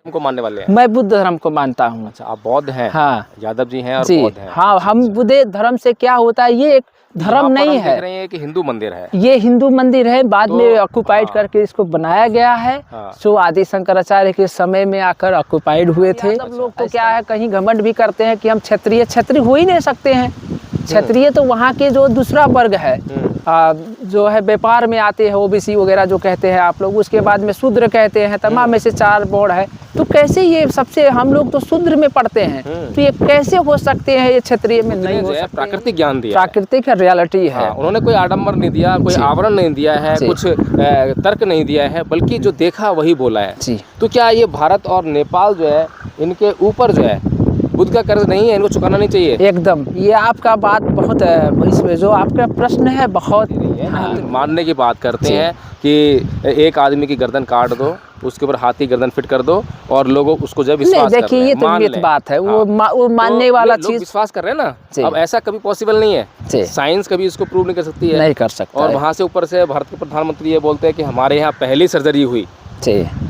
को मानने वाले हैं? मैं बुद्ध धर्म को मानता हूँ। अच्छा, आप बौद्ध हैं? हाँ यादव जी हैं और जी बौद्ध हैं। हाँ, हम बुद्ध धर्म से क्या होता है, ये एक धर्म नहीं है। देख रहे हैं कि हिंदू मंदिर है, ये हिंदू मंदिर है, बाद में ऑक्युपाइड करके इसको बनाया गया है। जो आदि शंकराचार्य के समय में आकर ऑक्युपाइड हुए थे। सब लोग तो क्या है, कहीं घमंड भी करते हैं कि हम क्षत्रिय हो ही नहीं सकते हैं। क्षत्रिय तो वहाँ के जो दूसरा वर्ग है, जो है व्यापार में आते हैं, ओबीसी वगैरह जो कहते हैं आप लोग, उसके बाद में शूद्र कहते हैं, तमाम में से 4 बोर्ड है। तो कैसे ये सबसे, हम लोग तो शूद्र में पढ़ते हैं, तो ये कैसे हो सकते हैं, ये क्षत्रिय में नहीं हो सकते। प्राकृतिक ज्ञान दिया, प्राकृतिक रियलिटी है। उन्होंने कोई आडंबर नहीं दिया, कोई आवरण नहीं दिया है, कुछ तर्क नहीं दिया है, बल्कि जो देखा वही बोला है जी। तो क्या ये भारत और नेपाल जो है, इनके ऊपर जो है बुद्ध का कर्ज नहीं है, इनको चुकाना नहीं चाहिए? एकदम, ये आपका बात बहुत इसमें जो आपका प्रश्न है बहुत मानने की बात करते हैं कि एक आदमी की गर्दन काट दो, उसके ऊपर हाथी गर्दन फिट कर दो और लोग उसको जब विश्वास कर रहे हैं, देखिए ये तो मिथ बात है। वो मानने वाला चीज विश्वास कर रहे हैं ना। अब ऐसा कभी पॉसिबल नहीं है, साइंस कभी इसको प्रूव नहीं कर सकती है, नहीं कर सकता। और वहाँ से ऊपर से भारत के प्रधानमंत्री ये बोलते हैं कि हमारे यहाँ पहली सर्जरी हुई,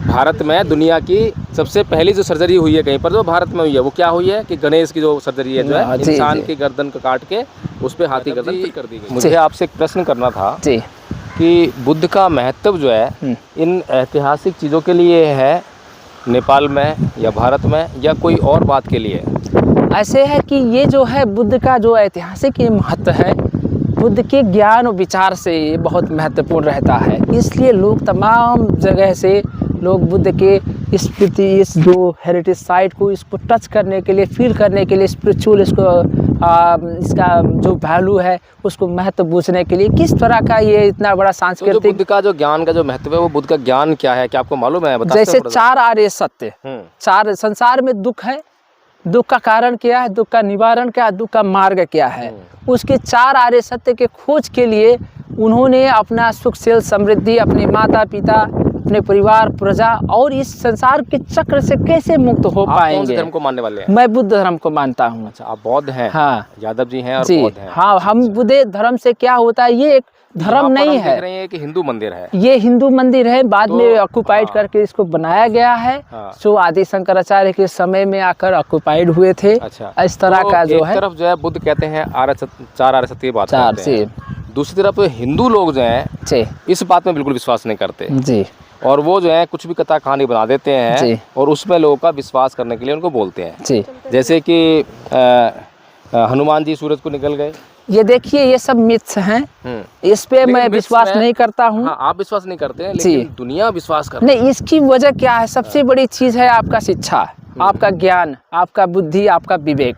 भारत में दुनिया की सबसे पहली जो सर्जरी हुई है कहीं पर, जो भारत में हुई है, वो क्या हुई है कि गणेश की जो सर्जरी है, जो है इंसान की गर्दन को काट के उस पे हाथी गर्दन फिट कर दी गई। मुझे आपसे एक प्रश्न करना था कि बुद्ध का महत्व जो है इन ऐतिहासिक चीज़ों के लिए है, नेपाल में या भारत में, या कोई और बात के लिए? ऐसे है कि ये जो है बुद्ध का जो ऐतिहासिक महत्व है, बुद्ध के ज्ञान और विचार से ये बहुत महत्वपूर्ण रहता है। इसलिए लोग तमाम जगह से लोग बुद्ध के इस जो हेरिटेज साइट को, इसको टच करने के लिए, फील करने के लिए, स्पिरिचुअल इसका जो वैल्यू है उसको महत्व बूझने के लिए, किस तरह का ये इतना बड़ा सांस्कृतिक। तो बुद्ध का जो ज्ञान का जो महत्व है, वो बुद्ध का ज्ञान क्या है, क्या आपको मालूम है? जैसे 4 आर्य सत्य, 4 संसार में दुख है, दुख का कारण क्या है, दुख का निवारण क्या है, दुख का मार्ग क्या है, उसके 4 आर्य सत्य के खोज के लिए उन्होंने अपना सुख सेल समृद्धि, अपने माता पिता, अपने परिवार, प्रजा और इस संसार के चक्र से कैसे मुक्त हो पाएंगे। कौन से धर्म को मानने वाले हैं? मैं बुद्ध धर्म को मानता हूँ। अच्छा, आप बौद्ध हैं? हाँ, यादव जी हैं और बौद्ध हैं। हाँ, हम बुद्ध धर्म से क्या होता है, ये एक धर्म नहीं है। देख रहे हैं कि हिंदू मंदिर है, ये हिंदू मंदिर है, बाद में ऑक्युपाइड करके इसको बनाया गया है। जो आदि शंकराचार्य के समय में आकर ऑक्युपाइड हुए थे। अच्छा, इस तरह का जो है, एक तरफ जो है बुद्ध कहते हैं 4 आर्य सत्य की बात करते हैं, दूसरी तरफ हिंदू लोग जो हैं इस बात में बिल्कुल विश्वास नहीं करते जी, और वो जो है कुछ भी कथा कहानी बना देते हैं और उसमें लोगों का विश्वास करने के लिए उनको बोलते हैं जी। जैसे कि हनुमान जी सूरज को निकल गए, ये देखिए ये सब मिथ्स हैं, इस पे मैं विश्वास नहीं करता हूँ। हाँ, आप विश्वास नहीं करते हैं, लेकिन दुनिया विश्वास करती है। नहीं, इसकी वजह क्या है, सबसे बड़ी चीज़ है आपका शिक्षा, आपका ज्ञान, आपका बुद्धि, आपका विवेक,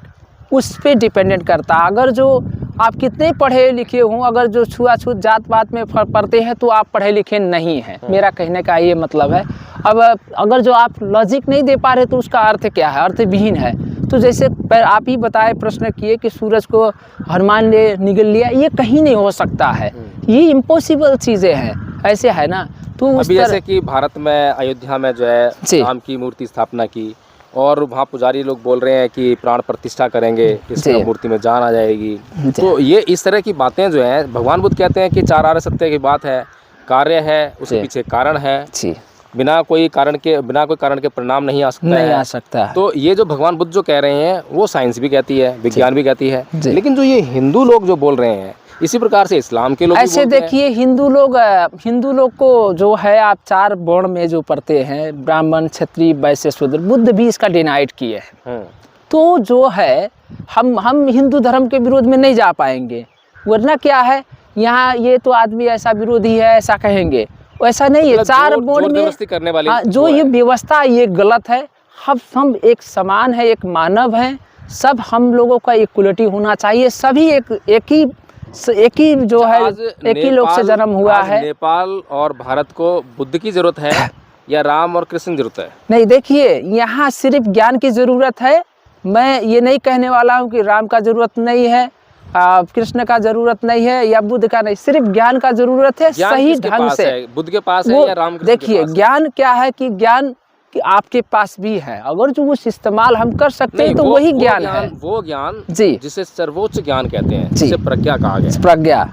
उस पे डिपेंडेंट करता है। अगर जो आप कितने पढ़े लिखे हों, अगर जो छुआछूत जात पात में पढ़ते हैं तो आप पढ़े लिखे नहीं हैं, मेरा कहने का ये मतलब है। अब अगर जो आप लॉजिक नहीं दे पा रहे तो उसका अर्थ क्या है, अर्थविहीन है। तो जैसे आप ही बताए, प्रश्न किए कि सूरज को हनुमान ने निगल लिया, ये कहीं नहीं हो सकता है, ये इम्पॉसिबल चीज़ें हैं, ऐसे है ना। तो अभी जैसे कि भारत में अयोध्या में जो है राम की मूर्ति स्थापना की, और वहाँ पुजारी लोग बोल रहे हैं कि प्राण प्रतिष्ठा करेंगे, इस मूर्ति में जान आ जाएगी। तो ये इस तरह की बातें जो हैं, भगवान बुद्ध कहते हैं कि 4 आर्य सत्य की बात है, कार्य है, उसके पीछे कारण है, बिना कोई कारण के परिणाम नहीं आ सकता है। तो ये जो भगवान बुद्ध जो कह रहे हैं वो साइंस भी कहती है, विज्ञान भी कहती है, लेकिन जो ये हिंदू लोग जो बोल रहे हैं, इसी प्रकार से इस्लाम के लोग ऐसे देखिए, हिंदू लोग को जो है, आप 4 वर्ण में जो पढ़ते हैं, ब्राह्मण, क्षत्रिय, वैश्य, शूद्र, बुद्ध भी इसका डिनाइड किए हैं। तो जो है हम हिंदू धर्म के विरोध में नहीं जा पाएंगे, वरना क्या है, यहाँ ये तो आदमी ऐसा विरोधी है ऐसा कहेंगे, वैसा नहीं है। 4 वर्ण में करने वाले जो ये व्यवस्था, ये गलत है। हम एक समान है, एक मानव है, सब हम लोगों का इक्वलिटी होना चाहिए, सभी एक ही जो है, एक ही लोग से जन्म हुआ है। नेपाल और भारत को बुद्ध की जरूरत है या राम और कृष्ण की जरूरत है? नहीं, देखिए यहाँ सिर्फ ज्ञान की जरूरत है। मैं ये नहीं कहने वाला हूँ कि राम का जरूरत नहीं है, कृष्ण का जरूरत नहीं है, या बुद्ध का नहीं, सिर्फ ज्ञान का जरूरत है। सही ढंग से बुद्ध के पास है या राम? देखिए ज्ञान क्या है कि ज्ञान कि आपके पास भी है, अगर जो उस इस्तेमाल हम कर सकते हैं तो वही ज्ञान है। वो ज्ञान जी जिसे सर्वोच्च ज्ञान कहते हैं, जिसे प्रज्ञा कहा गया। प्रज्ञा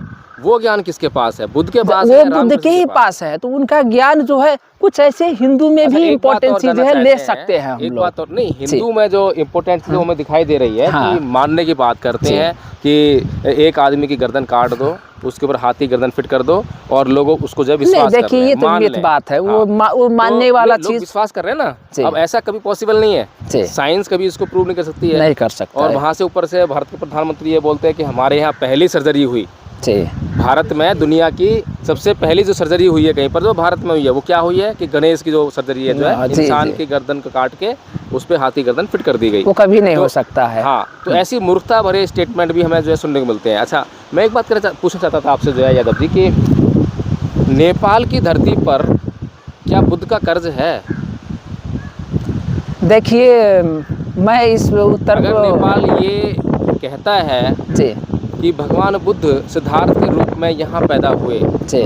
वो ज्ञान किसके पास है? बुद्ध के पास वो है, बुद्ध रामकृष्ण के ही पास है, तो उनका ज्ञान जो है कुछ ऐसे हिंदू में अच्छा, भी एक बात इम्पोर्टेंट और चीज कहना है, ले चाहते सकते हैं हम एक लोग। बात और नहीं, हिंदू में जो इम्पोर्टेंट चीज़ हमें दिखाई दे रही है हाँ। कि मानने की बात करते जी। हैं कि एक आदमी की गर्दन काट दो, उसके ऊपर हाथी गर्दन फिट कर दो और लोग उसको जब नहीं, विश्वास कर देखिए रहे ये हैं, तो मान मिथ लें। बात है, हाँ। वो मानने तो वाला लोग चीज विश्वास कर रहे हैं जी। ना। अब ऐसा कभी पॉसिबल नहीं जी। है, साइंस कभी इसको प्रूव नहीं कर सकती है, नहीं कर सकता और है। वहाँ से ऊपर से भारत के प्रधानमंत्री ये बोलते हैं कि हमारे यहाँ पहली सर्जरी हुई, जी। भारत में दुनिया की सबसे पहली जो सर्जरी हुई है कहीं पर, जो भारत में हुई है, वो क्या हुई है कि गणेश की जो सर्जरी है, जो है जी, इंसान जी। की गर्दन को काट के उस पे हाथी गर्दन फिट कर दी गई। वो कभी नहीं तो हो सकता है। हाँ, तो ऐसी मूर्खता भरे स्टेटमेंट भी हमें जो है सुनने को मिलते हैं। अच्छा, मैं एक बात पूछना चाहता था आपसे जो है यादव जी, कि नेपाल की धरती पर क्या बुद्ध का कर्ज है? देखिए, मैं इस उत्तर अगर को नेपाल ये कहता है जी कि भगवान बुद्ध सिद्धार्थ के रूप में यहाँ पैदा हुए जी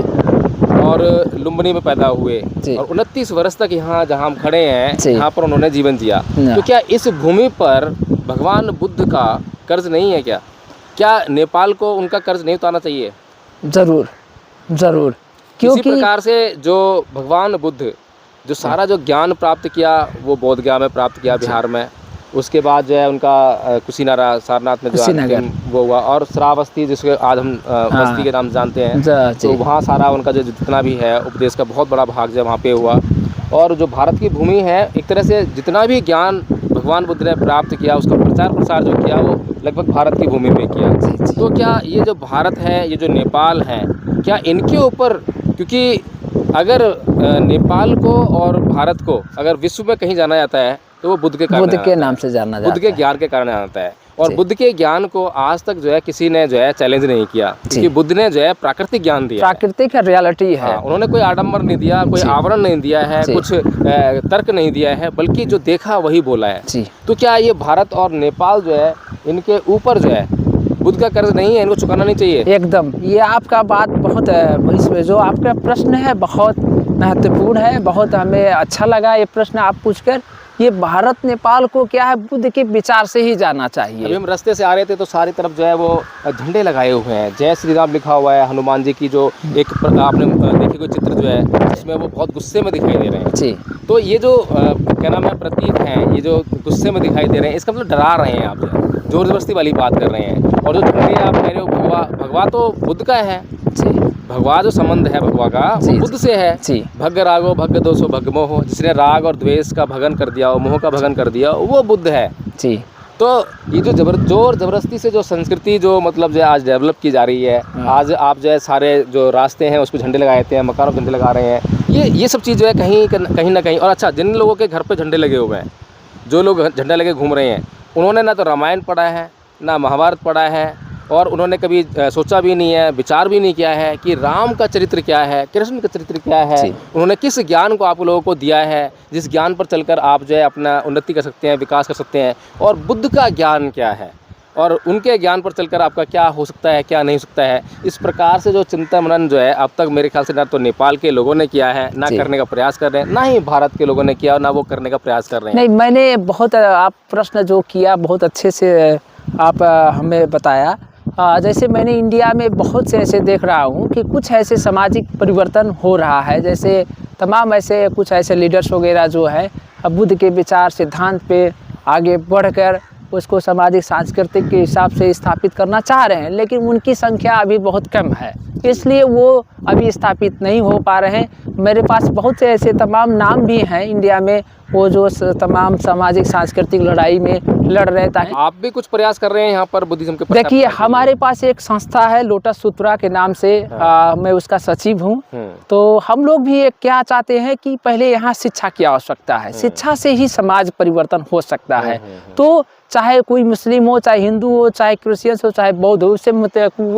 और लुम्बिनी में पैदा हुए जी। और 29 वर्ष तक यहाँ जहाँ हम खड़े हैं, जी। यहाँ पर उन्होंने जीवन जिया, तो क्या इस भूमि पर भगवान बुद्ध का कर्ज नहीं है? क्या नेपाल को उनका कर्ज नहीं उतारना चाहिए? जरूर जरूर, इसी क्योंकि प्रकार से जो भगवान बुद्ध जो सारा जो ज्ञान प्राप्त किया वो बोध गया में प्राप्त किया बिहार में, उसके बाद जो है उनका कुशीनारा सारनाथ में जो अंतिम वो हुआ, और श्रावस्ती जिसके आज हम बस्ती के नाम जानते हैं, तो वहाँ सारा उनका जो जितना भी है उपदेश का बहुत बड़ा भाग जो वहाँ पे हुआ। और जो भारत की भूमि है, एक तरह से जितना भी ज्ञान भगवान बुद्ध ने प्राप्त किया उसका प्रचार प्रसार जो किया वो लगभग भारत की भूमि में किया। तो क्या ये जो भारत है, ये जो नेपाल है, क्या इनके ऊपर, क्योंकि अगर नेपाल को और भारत को अगर विश्व में कहीं जाना जाता है तो वो बुद्ध के नाम से जाना जाता है, बुद्ध के ज्ञान के कारण आता है। और बुद्ध के ज्ञान को आज तक जो है किसी ने जो है चैलेंज नहीं किया, क्योंकि बुद्ध ने जो है प्राकृतिक ज्ञान दिया, प्राकृतिक रियलिटी है। उन्होंने कोई आडंबर नहीं दिया, कोई आवरण नहीं दिया है, कुछ तर्क नहीं दिया है, बल्कि जो देखा वही बोला है। तो क्या ये भारत और नेपाल जो है इनके ऊपर जो है बुद्ध का कर्ज नहीं है, इनको चुकाना नहीं चाहिए? एकदम, ये आपका बात बहुत इसमें जो आपका प्रश्न है बहुत महत्वपूर्ण है, बहुत हमें अच्छा लगा ये प्रश्न आप पूछकर। ये भारत नेपाल को क्या है, बुद्ध के विचार से ही जाना चाहिए। अभी हम रास्ते से आ रहे थे तो सारी तरफ जो है वो झंडे लगाए हुए हैं, जय श्री राम लिखा हुआ है, हनुमान जी की जो एक आपने देखी कोई चित्र जो है इसमें वो बहुत गुस्से में दिखाई दे रहे हैं जी। तो ये जो क्या नाम है प्रतीक हैं, ये जो गुस्से में दिखाई दे रहे हैं, इसका मतलब डरा रहे हैं आप, जोर जबरदस्ती वाली बात कर रहे हैं। और जो झंडे आप कह रहे हो भगवा तो बुद्ध का है, भगवा जो संबंध है भगवा का वो बुद्ध से है। भग रागो भग दोषो भग मोह, जिसने राग और द्वेष का भगन कर दिया, मोह का भगन कर दिया, वो बुद्ध है। तो ये जो जोर जबरदस्ती से जो संस्कृति जो मतलब जो आज डेवलप की जा रही है, आज आप जो है सारे जो रास्ते हैं उस पर झंडे लगाए हैं, मकानों पर झंडे लगा रहे हैं, ये सब चीज़ जो है कहीं ना कहीं। और अच्छा, जिन लोगों के घर पे झंडे लगे हुए हैं, जो लोग झंडा लेके घूम रहे हैं, उन्होंने ना तो रामायण पढ़ा है, ना महाभारत पढ़ा है, और उन्होंने कभी सोचा भी नहीं है, विचार भी नहीं किया है कि राम का चरित्र क्या है, कृष्ण का चरित्र क्या है, उन्होंने किस ज्ञान को आप लोगों को दिया है, जिस ज्ञान पर चलकर आप जो है अपना उन्नति कर सकते हैं, विकास कर सकते हैं, और बुद्ध का ज्ञान क्या है, और उनके ज्ञान पर चलकर आपका क्या हो सकता है, क्या नहीं हो सकता है। इस प्रकार से जो चिंतन मनन जो है अब तक मेरे ख्याल से ना तो नेपाल के लोगों ने किया है, ना करने का प्रयास कर रहे हैं, ना ही भारत के लोगों ने किया, ना वो करने का प्रयास कर रहे हैं। नहीं, मैंने बहुत आप प्रश्न जो किया बहुत अच्छे से आप हमें बताया। जैसे मैंने इंडिया में बहुत से ऐसे देख रहा हूँ कि कुछ ऐसे सामाजिक परिवर्तन हो रहा है, जैसे तमाम ऐसे कुछ ऐसे लीडर्स वगैरह जो है अब बुद्ध के विचार सिद्धांत पे आगे बढ़कर उसको सामाजिक सांस्कृतिक के हिसाब से स्थापित करना चाह रहे हैं, लेकिन उनकी संख्या अभी बहुत कम है, इसलिए वो अभी स्थापित नहीं हो पा रहे हैं। मेरे पास बहुत से ऐसे तमाम नाम भी हैं इंडिया में, वो जो तमाम सामाजिक सांस्कृतिक लड़ाई में लड़ रहे हैं। आप भी कुछ प्रयास कर रहे हैं यहाँ पर बुद्धिज्म के? देखिए, हमारे पास एक संस्था है लोटस सूत्रा के नाम से, मैं उसका सचिव हूँ। तो हम लोग भी एक क्या चाहते हैं कि पहले यहाँ शिक्षा की आवश्यकता है, शिक्षा से ही समाज परिवर्तन हो सकता है। तो चाहे कोई मुस्लिम हो, चाहे हिंदू हो, चाहे क्रिश्चियंस हो, चाहे बौद्ध हो, उससे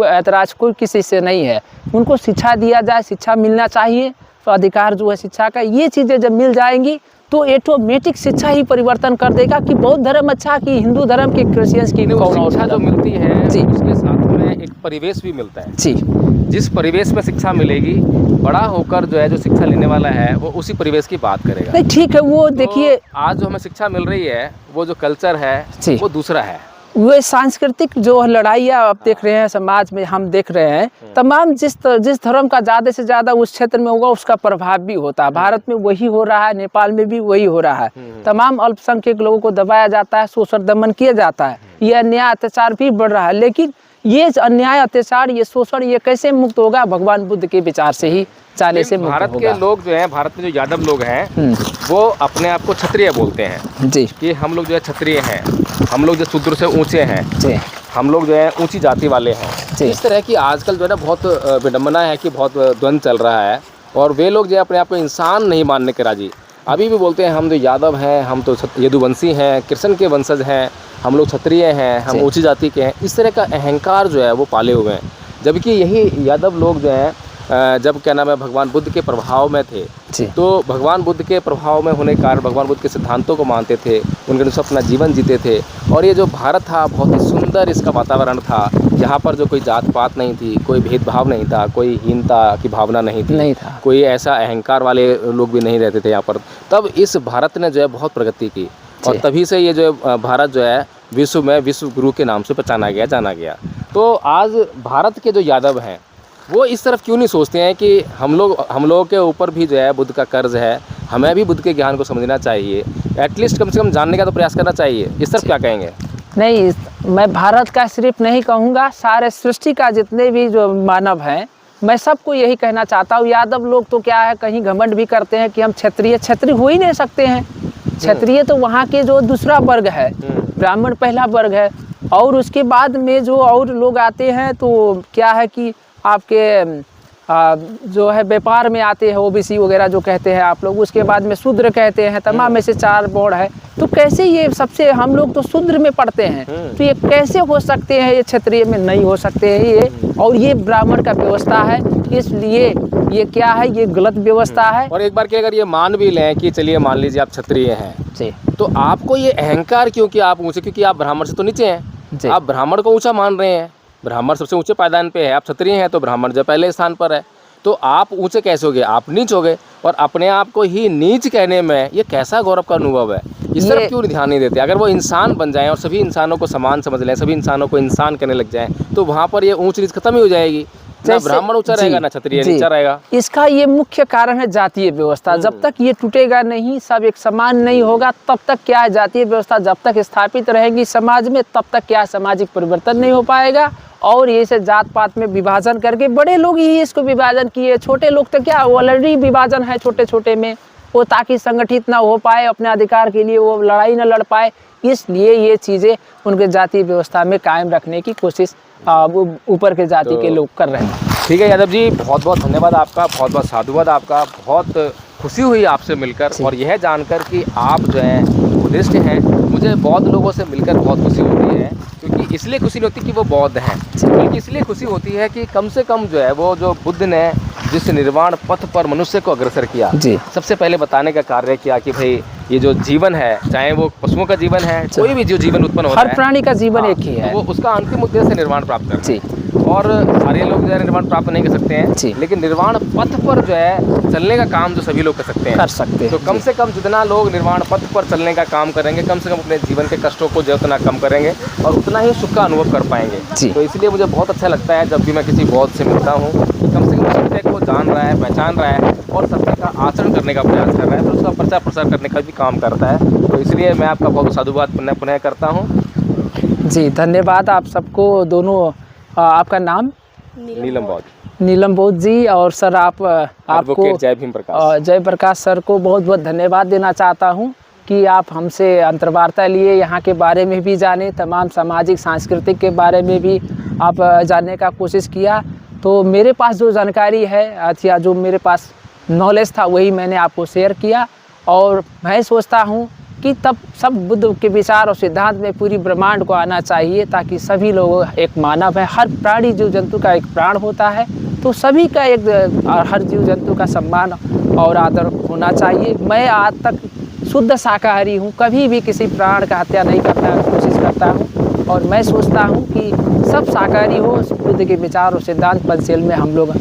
ऐतराज कोई किसी से नहीं है। उनको शिक्षा दिया जाए, शिक्षा मिलना चाहिए, तो अधिकार जो है शिक्षा का, ये चीज़ें जब मिल जाएंगी तो ऑटोमेटिक शिक्षा ही परिवर्तन कर देगा कि बौद्ध धर्म अच्छा कि हिंदू धर्म की, क्रिश्चियंस की, शिक्षा जो मिलती है उसके साथ में एक परिवेश भी मिलता है। जिस परिवेश में शिक्षा मिलेगी, बड़ा होकर जो है जो शिक्षा लेने वाला है वो उसी परिवेश की बात करेगा। नहीं, ठीक है, वो देखिए आज जो हमें शिक्षा मिल रही है वो जो कल्चर है वो दूसरा है, वे सांस्कृतिक जो लड़ाइयाँ आप देख रहे हैं समाज में, हम देख रहे हैं तमाम जिस धर्म का ज़्यादा से ज़्यादा उस क्षेत्र में होगा उसका प्रभाव भी होता है। भारत में वही हो रहा है, नेपाल में भी वही हो रहा है। तमाम अल्पसंख्यक लोगों को दबाया जाता है, शोषण दमन किया जाता है, ये अन्याय अत्याचार भी बढ़ रहा है। लेकिन ये अन्याय अत्याचार, ये शोषण, ये कैसे मुक्त होगा? भगवान बुद्ध के विचार से ही चाले से मुक्त भारत होगा। के लोग जो हैं, भारत में जो यादव लोग हैं वो अपने आप को क्षत्रिय बोलते हैं जी, कि हम लोग जो है क्षत्रिय हैं, हम लोग जो शूद्र से ऊंचे हैं जी, हम लोग जो है ऊंची जाति वाले हैं। इस तरह की आजकल जो है ना बहुत विडम्बना है कि बहुत द्वंद्व चल रहा है और वे लोग जो है अपने आप को इंसान नहीं मानने के राजी। अभी भी बोलते हैं हम जो यादव हैं, हम तो यदुवंशी हैं, कृष्ण के वंशज हैं, हम लोग क्षत्रिय हैं, हम ऊंची जाति के हैं। इस तरह का अहंकार जो है वो पाले हुए हैं। जबकि यही यादव लोग जो हैं जब क्या नाम है भगवान बुद्ध के प्रभाव में थे, तो भगवान बुद्ध के प्रभाव में होने के कारण भगवान बुद्ध के सिद्धांतों को मानते थे, उनके अनुसार अपना जीवन जीते थे। और ये जो भारत था बहुत ही सुंदर इसका वातावरण था, जहाँ पर जो कोई जात पात नहीं थी, कोई भेदभाव नहीं था, कोई हीनता की भावना नहीं थी, नहीं था, कोई ऐसा अहंकार वाले लोग भी नहीं रहते थे यहाँ पर। तब इस भारत ने जो है बहुत प्रगति की और तभी से ये जो भारत जो है विश्व में विश्व गुरु के नाम से पहचाना गया, जाना गया। तो आज भारत के जो यादव हैं वो इस तरफ क्यों नहीं सोचते हैं कि हम लोगों के ऊपर भी जो है बुद्ध का कर्ज है, हमें भी बुद्ध के ज्ञान को समझना चाहिए, एटलीस्ट कम से कम जानने का तो प्रयास करना चाहिए। इस तरफ क्या कहेंगे? नहीं, मैं भारत का सिर्फ नहीं कहूँगा, सारे सृष्टि का जितने भी जो मानव हैं, मैं सबको यही कहना चाहता हूँ। यादव लोग तो क्या है, कहीं घमंड भी करते हैं कि हम क्षत्रिय हो ही नहीं सकते हैं। क्षत्रिय तो वहाँ के जो दूसरा वर्ग है, ब्राह्मण पहला वर्ग है, और उसके बाद में जो और लोग आते हैं तो क्या है कि आपके जो है व्यापार में आते हैं, ओबीसी वगैरह जो कहते हैं आप लोग, उसके बाद में शूद्र कहते हैं, तमाम में से 4 बोर्ड है। तो कैसे ये सबसे, हम लोग तो शूद्र में पढ़ते हैं, तो ये कैसे हो सकते हैं? ये क्षत्रिय में नहीं हो सकते हैं ये, और ये ब्राह्मण का व्यवस्था है, इसलिए ये क्या है, ये गलत व्यवस्था है। और एक बार कि अगर ये मान भी लें कि चलिए मान लीजिए आप क्षत्रिय हैं जी, तो आपको ये अहंकार क्यों कि आप ऊँचे, क्योंकि आप ब्राह्मण से तो नीचे हैं, आप ब्राह्मण को ऊँचा मान रहे हैं, ब्राह्मण सबसे ऊंचे पायदान पे है, आप क्षत्रिय हैं तो ब्राह्मण जो पहले स्थान पर है, तो आप ऊंचे कैसे हो गए? आप नीच हो गए। और अपने आप को ही नीच कहने में ये कैसा गौरव का अनुभव है? इस तरफ क्यों ध्यान नहीं देते? अगर वो इंसान बन जाएं और सभी इंसानों को समान समझ लें, सभी इंसानों को इंसान कहने लग जाएं, तो वहाँ पर ये ऊंच नीच खत्म ही हो जाएगी। ना ब्राह्मण ऊंचा रहेगा, ना क्षत्रिय नीचा रहेगा। इसका ये मुख्य कारण है जातीय व्यवस्था। जब तक ये टूटेगा नहीं, सब एक समान नहीं होगा, तब तक क्या है, जातीय व्यवस्था जब तक स्थापित रहेगी समाज में, तब तक क्या सामाजिक परिवर्तन नहीं हो पाएगा। और ये से जात पात में विभाजन करके, बड़े लोग ही इसको विभाजन किए, छोटे लोग तो क्या ऑलरेडी विभाजन है छोटे छोटे में, वो ताकि संगठित ना हो पाए, अपने अधिकार के लिए वो लड़ाई ना लड़ पाए, इसलिए ये चीज़ें उनके जातीय व्यवस्था में कायम रखने की कोशिश ऊपर के जाति के लोग कर रहे हैं। ठीक है यादव जी, बहुत बहुत धन्यवाद आपका, बहुत बहुत साधुवाद आपका। बहुत खुशी हुई आपसे मिलकर और यह जानकर कि आप जो हैं बुद्धिस्ट हैं। मुझे बौद्ध लोगों से मिलकर बहुत खुशी होती है, क्योंकि इसलिए खुशी नहीं होती कि वो बौद्ध हैं, बल्कि इसलिए खुशी होती है कि कम से कम जो है वो जो बुद्ध ने जिस निर्वाण पथ पर मनुष्य को अग्रसर किया, सबसे पहले बताने का कार्य किया कि भाई ये जो जीवन है, चाहे वो पशुओं का जीवन है, कोई भी जो जीवन उत्पन्न होता है, हर प्राणी का जीवन एक ही है, वो उसका अंतिम उद्देश्य निर्वाण प्राप्त करना है। और सारे लोग जो है निर्वाण प्राप्त नहीं कर सकते हैं, लेकिन निर्वाण पथ पर जो है चलने का काम जो सभी लोग कर सकते हैं, तो कम से कम जितना लोग निर्वाण पथ पर चलने का काम करेंगे, कम से कम अपने जीवन के कष्टों को जो उतना कम करेंगे और उतना ही सुख का अनुभव कर पाएंगे। तो इसलिए मुझे बहुत अच्छा लगता है जब भी मैं किसी बौद्ध से मिलता हूँ, कम से कम सत्य को जान रहा है, पहचान रहा है और सत्य का आचरण करने का प्रयास कर रहा है, तो उसका प्रचार प्रसार करने का भी काम करता है। तो इसलिए मैं आपका बहुत साधुवाद पुनः करता हूँ। जी धन्यवाद आप सबको दोनों। आपका नाम? नीलम बौद्ध। नीलम बौद्ध जी। और सर आपको जय भीम प्रकाश, जय प्रकाश सर को बहुत बहुत धन्यवाद देना चाहता हूँ कि आप हमसे अंतर्वार्ता लिए, यहाँ के बारे में भी जाने, तमाम सामाजिक सांस्कृतिक के बारे में भी आप जानने का कोशिश किया। तो मेरे पास जो जानकारी है या जो मेरे पास नॉलेज था वही मैंने आपको शेयर किया। और मैं सोचता हूँ कि तब सब बुद्ध के विचार और सिद्धांत में पूरी ब्रह्मांड को आना चाहिए, ताकि सभी लोग एक मानव है, हर प्राणी जीव जंतु का एक प्राण होता है, तो सभी का एक हर जीव जंतु का सम्मान और आदर होना चाहिए। मैं आज तक शुद्ध शाकाहारी हूँ, कभी भी किसी प्राण का हत्या नहीं करने की कोशिश करता हूँ, और मैं सोचता हूँ कि सब शाकाहारी हो, बुद्ध के विचार और सिद्धांत पंचशील में हम लोग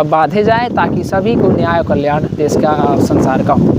बांधे जाएँ, ताकि सभी को न्याय और कल्याण देश का संसार का हो।